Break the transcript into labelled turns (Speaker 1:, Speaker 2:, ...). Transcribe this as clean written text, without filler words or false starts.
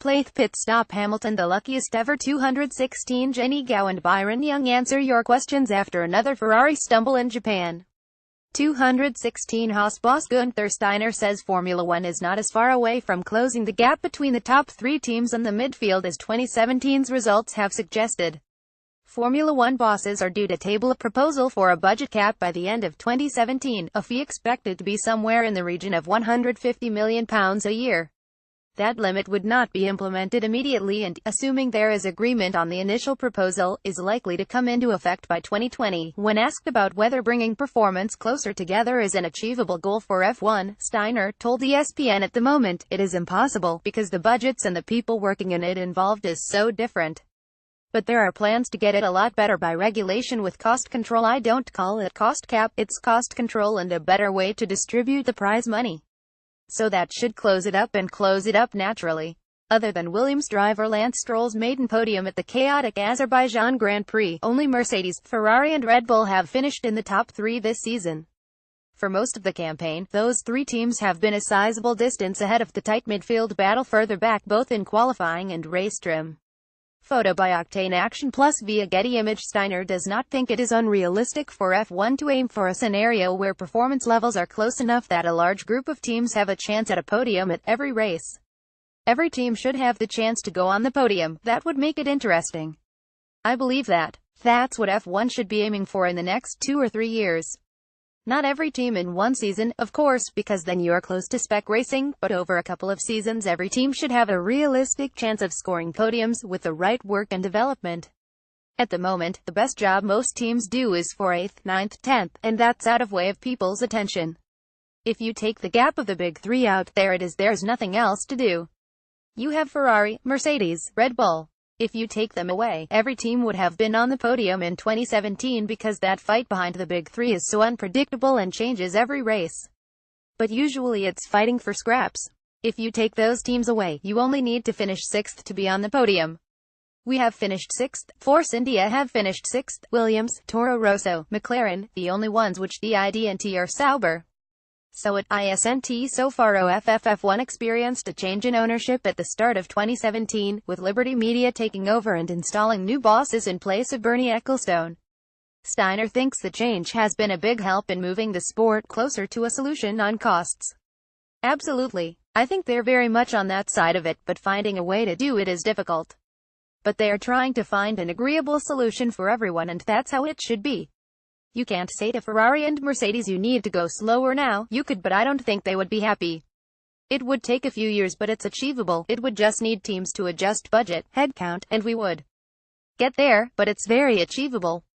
Speaker 1: playThe pit stop Hamilton the luckiest ever 216 Jenny Gow and Byron Young answer your questions after another Ferrari stumble in Japan. 216 Haas boss Guenther Steiner says Formula One is not as far away from closing the gap between the top three teams in the midfield as 2017's results have suggested. Formula One bosses are due to table a proposal for a budget cap by the end of 2017, a fee expected to be somewhere in the region of £150 million a year. That limit would not be implemented immediately and, assuming there is agreement on the initial proposal, is likely to come into effect by 2020. When asked about whether bringing performance closer together is an achievable goal for F1, Steiner told ESPN at the moment, it is impossible, because the budgets and the people working in it involved is so different. But there are plans to get it a lot better by regulation with cost control. I don't call it cost cap, it's cost control and a better way to distribute the prize money. So that should close it up and close it up naturally. Other than Williams driver Lance Stroll's maiden podium at the chaotic Azerbaijan Grand Prix, only Mercedes, Ferrari and Red Bull have finished in the top three this season. For most of the campaign, those three teams have been a sizable distance ahead of the tight midfield battle further back both in qualifying and race trim. Photo by Octane Action Plus via Getty Image. Steiner does not think it is unrealistic for F1 to aim for a scenario where performance levels are close enough that a large group of teams have a chance at a podium at every race. Every team should have the chance to go on the podium. That would make it interesting. I believe that's what F1 should be aiming for in the next 2 or 3 years. Not every team in one season, of course, because then you're close to spec racing, but over a couple of seasons every team should have a realistic chance of scoring podiums with the right work and development. At the moment, the best job most teams do is for 8th, 9th, 10th, and that's out of way of people's attention. If you take the gap of the big three out, there it is, there's nothing else to do. You have Ferrari, Mercedes, Red Bull. If you take them away, every team would have been on the podium in 2017 because that fight behind the big three is so unpredictable and changes every race. But usually it's fighting for scraps. If you take those teams away, you only need to finish 6th to be on the podium. We have finished 6th, Force India have finished 6th, Williams, Toro Rosso, McLaren, the only ones which the ID&T are sober. So at ISNT so far OFF1 experienced a change in ownership at the start of 2017, with Liberty Media taking over and installing new bosses in place of Bernie Ecclestone. Steiner thinks the change has been a big help in moving the sport closer to a solution on costs. Absolutely. I think they're very much on that side of it, but finding a way to do it is difficult. But they are trying to find an agreeable solution for everyone and that's how it should be. You can't say to Ferrari and Mercedes you need to go slower now. You could, but I don't think they would be happy. It would take a few years, but it's achievable. It would just need teams to adjust budget, headcount, and we would get there, but it's very achievable.